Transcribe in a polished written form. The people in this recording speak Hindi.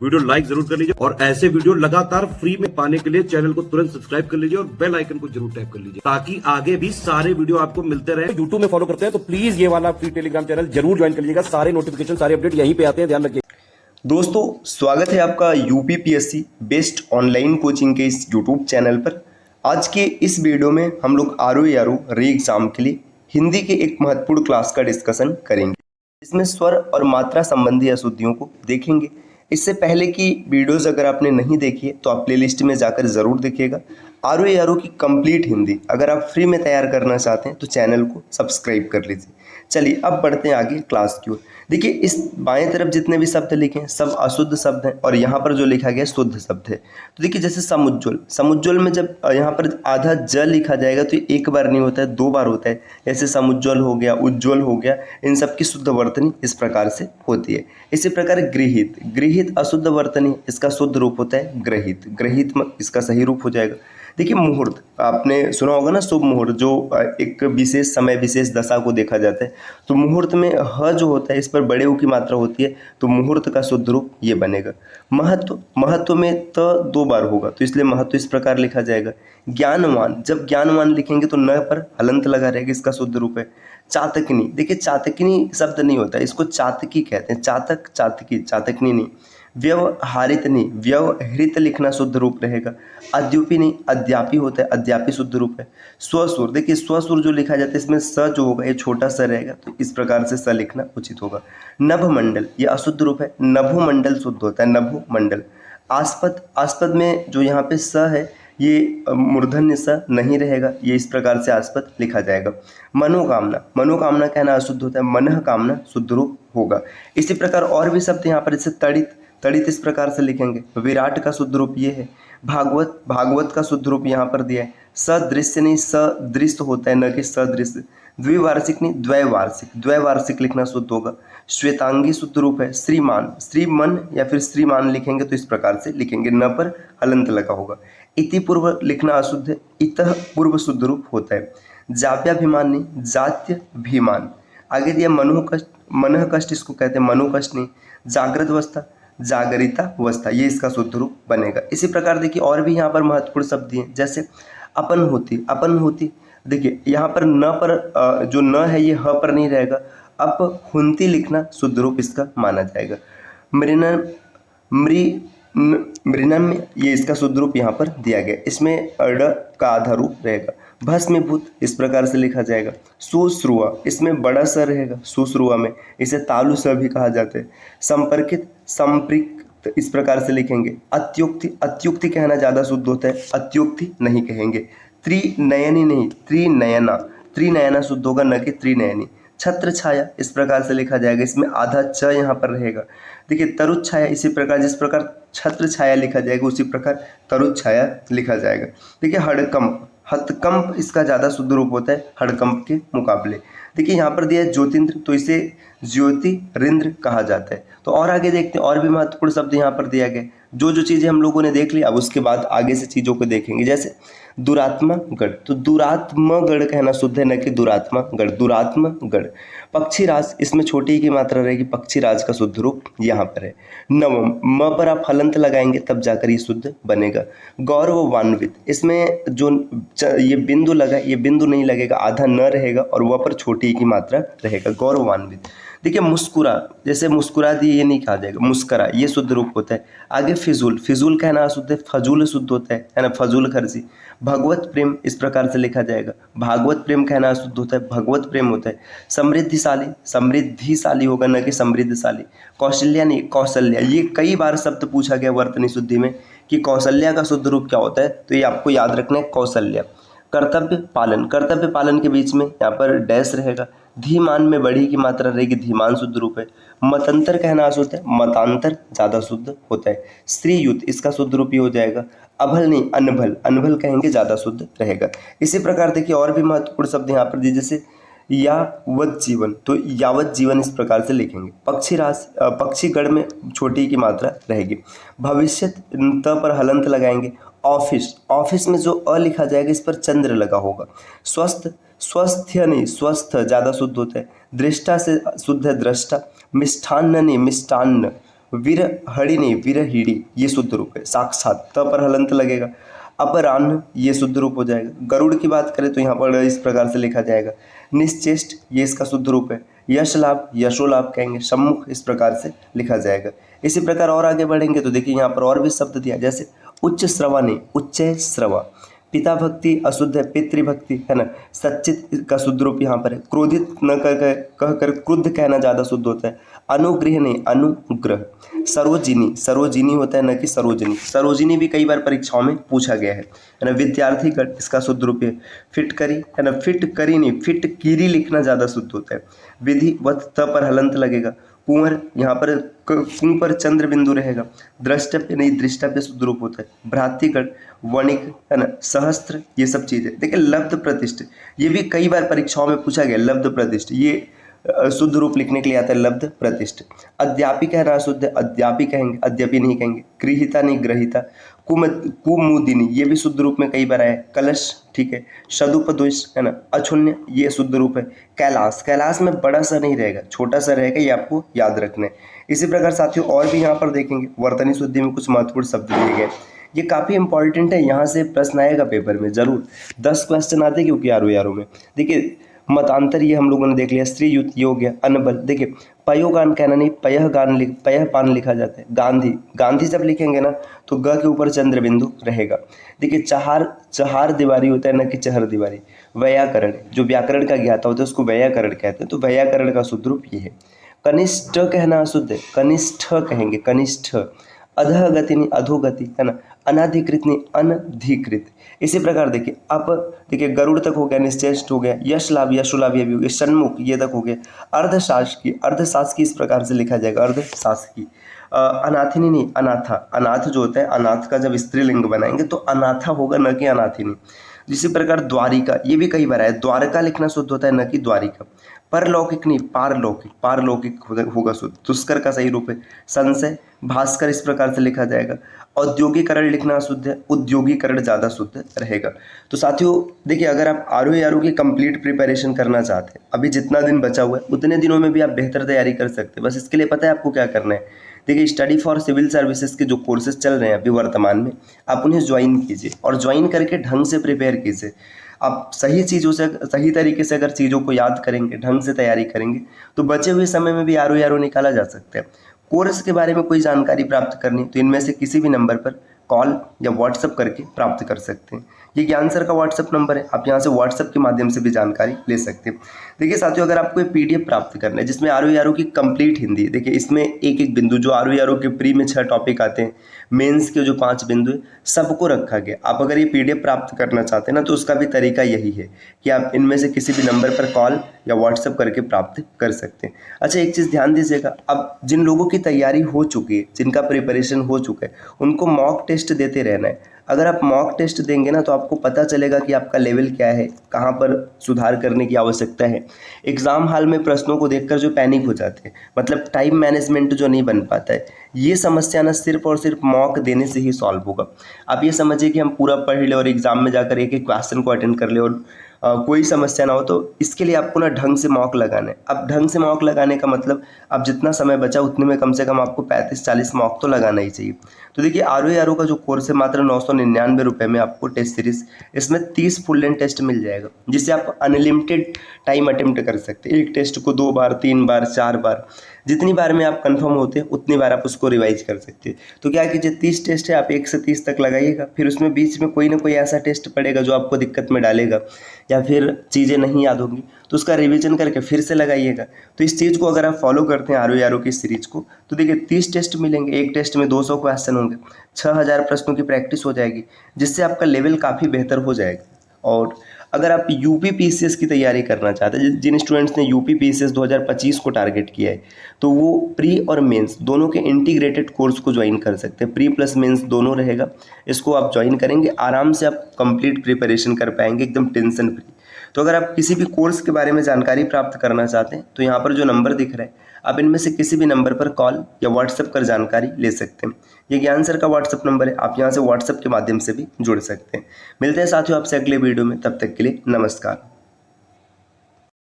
वीडियो लाइक जरूर कर लीजिए और ऐसे वीडियो लगातार फ्री में पाने के लिए चैनल को तुरंत सब्सक्राइब कर लीजिए और बेल आइकन को जरूर टैप कर लीजिए ताकि आगे भी सारे वीडियो आपको मिलते रहे। यूट्यूब में फॉलो करते हैं तो प्लीज ये वाला फ्री टेलीग्राम चैनल जरूर ज्वाइन कर लीजिएगा। सारे नोटिफिकेशन सारे अपडेट यहीं पे आते हैं, ध्यान रखिए। दोस्तों स्वागत है आपका यूपीपीएससी बेस्ट ऑनलाइन कोचिंग के इस यूट्यूब चैनल पर। आज के इस वीडियो में हम लोग आरओ री एग्जाम के लिए हिंदी के एक महत्वपूर्ण क्लास का डिस्कशन करेंगे। इसमें स्वर और मात्रा संबंधी अशुद्धियों को देखेंगे। इससे पहले की वीडियोस अगर आपने नहीं देखी है तो आप प्लेलिस्ट में जाकर ज़रूर देखिएगा। आरओ की कंप्लीट हिंदी अगर आप फ्री में तैयार करना चाहते हैं तो चैनल को सब्सक्राइब कर लीजिए। चलिए अब बढ़ते हैं आगे क्लास की ओर। देखिए इस बाएं तरफ जितने भी शब्द लिखे हैं सब अशुद्ध शब्द हैं और यहाँ पर जो लिखा गया शुद्ध शब्द है। तो देखिए जैसे समुज्ज्वल, समुज्ज्वल में जब यहाँ पर आधा ज लिखा जाएगा तो एक बार नहीं होता है, दो बार होता है। जैसे समुज्ज्वल हो गया, उज्ज्वल हो गया, इन सब की शुद्ध वर्तनी इस प्रकार से होती है। इसी प्रकार गृहित, गृहित अशुद्ध वर्तनी, इसका शुद्ध रूप होता है ग्रहित, ग्रहित इसका सही रूप हो जाएगा। देखिए मुहूर्त, आपने सुना होगा ना, शुभ मुहूर्त जो एक विशेष समय विशेष दशा को देखा जाता है। तो मुहूर्त में ह जो होता है इस पर बड़े ऊ की मात्रा होती है तो मुहूर्त का शुद्ध रूप ये बनेगा। महत्व, महत्व में त दो बार होगा तो इसलिए महत्व इस प्रकार लिखा जाएगा। ज्ञानवान, जब ज्ञानवान लिखेंगे तो न पर हलंत लगा रहेगा, इसका शुद्ध रूप है। चातकनी, देखिए चातकनी शब्द नहीं होता, इसको चातकी कहते हैं। चातक, चातकी, चातकनी नहीं। व्यवहारित नहीं, व्यवहृत लिखना शुद्ध रूप रहेगा। अद्यूपी नहीं, अद्यापी होता है, अद्यापी शुद्ध रूप है। स्वसुर, देखिए स्वसुर जो लिखा जाता है इसमें स जो होगा ये छोटा सा रहेगा तो इस प्रकार से स लिखना उचित होगा। नभमंडल, ये अशुद्ध रूप है, नभोमंडल शुद्ध होता है, नभोमंडल। आस्पद, आस्पद में जो यहाँ पे स है ये मूर्धन्य स नहीं रहेगा, ये इस प्रकार से आस्पद लिखा जाएगा। मनोकामना, मनोकामना कहना अशुद्ध होता है, मनः कामना शुद्ध रूप होगा। इसी प्रकार और भी शब्द यहाँ पर, जैसे तड़ित, तड़ित इस प्रकार से लिखेंगे। विराट का शुद्ध रूप ये है। भागवत, भागवत का शुद्ध रूप यहाँ पर दिया है। सदृश्य नहीं, सदृश्य होता है न कि सदृश्य। द्विवार्षिक नहीं, द्वैवार्षिक, द्वैवार्षिक लिखना शुद्ध होगा। श्वेतांगी शुद्ध रूप है। श्रीमान, श्रीमन या फिर श्रीमान लिखेंगे तो इस प्रकार से लिखेंगे, न पर हलंत लगा होगा। इति पूर्व लिखना अशुद्ध है, इतः पूर्व शुद्ध रूप होता है। जाप्याभिमान नहीं, जात्यभिमान। आगे दिया मनोकष्ट, मनः कष्ट इसको कहते हैं, मनोकष्ट नहीं। जागृत अवस्था, जागरिता अवस्था, ये इसका शुद्ध रूप बनेगा। इसी प्रकार देखिए और भी यहाँ पर महत्वपूर्ण शब्द दिए, जैसे अपन होती, अपन होती। देखिए यहाँ पर न पर जो न है ये ह पर नहीं रहेगा, अप हुंती लिखना शुद्ध रूप इसका माना जाएगा। मृणन, मृणन में ये इसका शुद्ध रूप यहाँ पर दिया गया, इसमें अड का आधा रूप रहेगा। भस्मीभूत इस प्रकार से लिखा जाएगा। सुश्रुआ, इसमें बड़ा स रहेगा सुश्रुआ में, इसे तालु स भी कहा जाता है। संपर्कित, संपृक्त इस प्रकार से लिखेंगे। अत्युक्ति, अत्युक्ति कहना ज़्यादा शुद्ध होता है, अत्युक्ति नहीं कहेंगे। त्रिनयनी नहीं, त्रिनयना, त्रिनयना शुद्ध होगा न कि त्रिनयनी। छत्र छाया इस प्रकार से लिखा जाएगा, इसमें आधा च यहाँ पर रहेगा। देखिए तरुच छाया, इसी प्रकार जिस प्रकार छत्र छाया लिखा जाएगा उसी प्रकार तरुच छाया लिखा जाएगा। देखिए हड़कंप, हतकंप इसका ज़्यादा शुद्ध रूप होता है हड़कंप के मुकाबले। देखिए यहाँ पर दिया है ज्योतिन्द्र, तो इसे ज्योतिरिंद्र कहा जाता है। तो और आगे देखते हैं और भी महत्वपूर्ण शब्द यहाँ पर दिया गया। जो जो चीज़ें हम लोगों ने देख ली अब उसके बाद आगे से चीज़ों को देखेंगे। जैसे दुरात्मा गढ़, तो दुरात्मा गढ़ कहना शुद्ध है न कि दुरात्मा गढ़, दुरात्मा गढ़। पक्षीराज, इसमें छोटी की मात्रा रहेगी, पक्षीराज का शुद्ध रूप यहाँ पर है। नवम, म पर आप हलंत लगाएंगे तब जाकर ये शुद्ध बनेगा। गौरवान्वित, इसमें जो ये बिंदु लगा ये बिंदु नहीं लगेगा, आधा न रहेगा और वह पर छोटी की मात्रा रहेगा, गौरवान्वित। देखिए मुस्कुरा, जैसे मुस्कुरा दिए ये नहीं कहा जाएगा, मुस्करा ये शुद्ध रूप होता है। आगे फिजूल, फिजूल कहना अशुद्ध है, फजूल शुद्ध होता है ना, फजूल खर्ची। भगवत प्रेम इस प्रकार से लिखा जाएगा, भागवत प्रेम कहना अशुद्ध होता है, भगवत प्रेम होता है। समृद्धिशाली, समृद्धिशाली होगा न कि समृद्धशाली। कौशल्या नहीं, कौशल्या, ये कई बार शब्द पूछा गया वर्तनी शुद्धि में कि कौशल्या का शुद्ध रूप क्या होता है, तो ये आपको याद रखना है, कौशल्या। कर्तव्य पालन, कर्तव्य पालन के बीच में यहाँ पर डैश रहेगा। धीमान में बड़ी की मात्रा रहेगी, धीमान शुद्ध रूप है। मतंतर कहना अशुद्ध है, मतांतर ज़्यादा शुद्ध होता है। स्त्रीयुत इसका शुद्ध रूप ही हो जाएगा। अभल नहीं, अनभल, अनभल कहेंगे ज़्यादा शुद्ध रहेगा। इसी प्रकार देखिए और भी महत्वपूर्ण शब्द यहाँ पर दिए, जैसे यावत जीवन, तो यावत जीवन इस प्रकार से लिखेंगे। पक्षीराज, पक्षीगढ़ में छोटी की मात्रा रहेगी। भविष्यत त पर हलंत लगाएंगे। ऑफिस, ऑफिस में जो अ लिखा जाएगा इस पर चंद्र लगा होगा। स्वस्थ, स्वस्थ्य नहीं, स्वस्थ ज़्यादा शुद्ध होता है। दृष्टा से शुद्ध है दृष्टा। मिष्ठान्न नहीं, मिष्टान्न। विरहरिणी विरहिणी ये शुद्ध रूप है। साक्षात त पर हलंत लगेगा। अपराह्न ये शुद्ध रूप हो जाएगा। गरुड़ की बात करें तो यहाँ पर इस प्रकार से लिखा जाएगा। निश्चेष्ट ये इसका शुद्ध रूप है। यश लाभ यशोलाभ कहेंगे। सम्मुख इस प्रकार से लिखा जाएगा। इसी प्रकार और आगे बढ़ेंगे तो देखिए यहाँ पर और भी शब्द दिया, जैसे उच्च श्रवणी उच्च श्रवा। पिता भक्ति अशुद्ध है, पितृभक्ति है ना। सच्चित का शुद्ध रूप यहाँ पर है। क्रोधित न कहकर क्रुद्ध कहना ज़्यादा शुद्ध होता है। अनुग्रह नहीं अनुग्रह। सरोजिनी सरोजिनी होता है न कि सरोजिनी। सरोजिनी भी कई बार परीक्षाओं में पूछा गया है ना। विद्यार्थी गण इसका शुद्ध रूप है। फिटकरी है ना। फिटकरी नहीं फिटकीरी लिखना ज़्यादा शुद्ध होता है। विधिवत त पर हलंत लगेगा। कुंवर यहाँ पर कुं पर चंद्र बिंदु रहेगा। द्रष्टव्य नहीं दृष्टव्य शुद्ध रूप होता है। भ्रातृगण वणिक है ना। सहस्त्र ये सब चीजें देखिए। लब्ध प्रतिष्ठ ये भी कई बार परीक्षाओं में पूछा गया। लब्ध प्रतिष्ठ ये शुद्ध रूप लिखने के लिए आता है लब्ध प्रतिष्ठ। अद्यापि कहना अशुद्ध है, अद्यापि कहेंगे, अद्यापि नहीं कहेंगे। गृहीता नहीं ग्रहिता। कुमुदिनी ये भी शुद्ध रूप में कई बार आया। कलश ठीक है। सदुपदेश है ना। अक्षुण्य ये शुद्ध रूप है। कैलाश कैलाश में बड़ा सा नहीं रहेगा, छोटा सा रहेगा, ये आपको याद रखना है। इसी प्रकार साथियों और भी यहाँ पर देखेंगे वर्तनी शुद्धि में कुछ महत्वपूर्ण शब्द दिए गए। ये काफ़ी इंपॉर्टेंट है, यहाँ से प्रश्न आएगा पेपर में जरूर। 10 क्वेश्चन आते हैं क्योंकि यारों में। देखिए मतांतर ये हम लोगों ने देख लिया। स्त्री युत ये हो गया। अनबल देखिए पयोगान कहना नहीं पयः पान लिखा जाता है। गांधी गांधी जब लिखेंगे ना तो ग के ऊपर चंद्र बिंदु रहेगा। देखिए चहार दीवारी होता है न कि चहर दीवारी। व्याकरण जो व्याकरण का ज्ञाता होता है उसको व्याकरण कहते हैं, तो व्याकरण का शुद्ध रूप ये है। कनिष्ठ कहना अशुद्ध है, कनिष्ठ कहेंगे कनिष्ठ। अधोगति नहीं अधोगति है ना। अनाधिकृत नहीं अनधिकृत। इसी प्रकार देखिए देखिए गरुड़ तक हो गया, निश्चेष्ट हो गया। यश लाभ यशोलाभ ये भी हो गया। सन्मुख ये तक हो गया। अर्धशासकी इस प्रकार से लिखा जाएगा अर्धशासकी। अनाथिनी नहीं अनाथा। अनाथ जो होता है अनाथ का जब स्त्रीलिंग बनाएंगे तो अनाथा होगा न कि अनाथिनी। इसी प्रकार द्वारिका ये भी कई बार है। द्वारका लिखना शुद्ध होता है न कि द्वारिका। परलौकिक नहीं पारलौकिक होगा शुद्ध। दुष्कर का सही रूप है संशय। भास्कर इस प्रकार से लिखा जाएगा। औद्योगिकरण लिखना अशुद्ध है, उद्योगीकरण ज़्यादा शुद्ध रहेगा। तो साथियों देखिए अगर आप आरओ की कंप्लीट प्रिपरेशन करना चाहते हैं, अभी जितना दिन बचा हुआ है उतने दिनों में भी आप बेहतर तैयारी कर सकते हैं। बस इसके लिए पता है आपको क्या करना है। देखिए स्टडी फॉर सिविल सर्विसेज के जो कोर्सेज चल रहे हैं अभी वर्तमान में, आप उन्हें ज्वाइन कीजिए और ज्वाइन करके ढंग से प्रिपेयर कीजिए। आप सही चीज़ों से सही तरीके से अगर चीज़ों को याद करेंगे, ढंग से तैयारी करेंगे तो बचे हुए समय में भी आरओ निकाला जा सकता है। कोर्स के बारे में कोई जानकारी प्राप्त करनी तो इनमें से किसी भी नंबर पर कॉल या व्हाट्सएप करके प्राप्त कर सकते हैं। ये ज्ञान सर का व्हाट्सएप नंबर है, आप यहाँ से व्हाट्सएप के माध्यम से भी जानकारी ले सकते हैं। देखिए साथियों अगर आपको पीडीएफ प्राप्त करना है जिसमें आरओ की कंप्लीट हिंदी, देखिए इसमें एक एक बिंदु जो आरओ के प्री में 6 टॉपिक आते हैं, मेंस के जो 5 बिंदु है सबको रखा गया। आप अगर ये पीडीएफ प्राप्त करना चाहते हैं ना तो उसका भी तरीका यही है कि आप इनमें से किसी भी नंबर पर कॉल या व्हाट्सएप करके प्राप्त कर सकते हैं। अच्छा एक चीज़ ध्यान दीजिएगा, अब जिन लोगों की तैयारी हो चुकी है, जिनका प्रिपरेशन हो चुका है, उनको मॉक टेस्ट देते रहना है। अगर आप मॉक टेस्ट देंगे ना तो आपको पता चलेगा कि आपका लेवल क्या है, कहाँ पर सुधार करने की आवश्यकता है। एग्ज़ाम हाल में प्रश्नों को देखकर जो पैनिक हो जाते हैं, मतलब टाइम मैनेजमेंट जो नहीं बन पाता है, ये समस्या ना सिर्फ और सिर्फ मॉक देने से ही सॉल्व होगा। आप ये समझिए कि हम पूरा पढ़ ले और एग्ज़ाम में जाकर एक एक क्वेश्चन को अटेंड कर ले और कोई समस्या ना हो, तो इसके लिए आपको ना ढंग से मॉक लगाना है। अब ढंग से मॉक लगाने का मतलब अब जितना समय बचा उतने में कम से कम आपको 35-40 मॉक तो लगाना ही चाहिए। तो देखिए आरओ का जो कोर्स है मात्र 999 रुपये में आपको टेस्ट सीरीज, इसमें 30 फुल लेंथ टेस्ट मिल जाएगा जिससे आप अनलिमिटेड टाइम अटेम्प्ट कर सकते हैं। एक टेस्ट को 2 बार 3 बार 4 बार, जितनी बार में आप कंफर्म होते हैं उतनी बार आप उसको रिवाइज कर सकते हैं। तो क्या कीजिए 30 टेस्ट है, आप 1 से 30 तक लगाइएगा, फिर उसमें बीच में कोई ना कोई ऐसा टेस्ट पड़ेगा जो आपको दिक्कत में डालेगा या फिर चीज़ें नहीं याद होंगी तो उसका रिवीजन करके फिर से लगाइएगा। तो इस चीज़ को अगर आप फॉलो करते हैं आरओ की सीरीज को, तो देखिए 30 टेस्ट मिलेंगे, एक टेस्ट में 200 क्वेश्चन होंगे, 6000 प्रश्नों की प्रैक्टिस हो जाएगी जिससे आपका लेवल काफ़ी बेहतर हो जाएगा। और अगर आप यूपी पीसीएस की तैयारी करना चाहते हैं, जिन स्टूडेंट्स ने यूपी पीसीएस 2025 को टारगेट किया है, तो वो प्री और मेंस दोनों के इंटीग्रेटेड कोर्स को ज्वाइन कर सकते हैं। प्री प्लस मेंस दोनों रहेगा, इसको आप ज्वाइन करेंगे, आराम से आप कंप्लीट प्रिपरेशन कर पाएंगे एकदम टेंशन फ्री। तो अगर आप किसी भी कोर्स के बारे में जानकारी प्राप्त करना चाहते हैं तो यहाँ पर जो नंबर दिख रहा है आप इनमें से किसी भी नंबर पर कॉल या व्हाट्सएप कर जानकारी ले सकते हैं। ये ज्ञान सर का व्हाट्सएप नंबर है, आप यहाँ से व्हाट्सएप के माध्यम से भी जुड़ सकते हैं। मिलते हैं साथियों आपसे अगले वीडियो में, तब तक के लिए नमस्कार।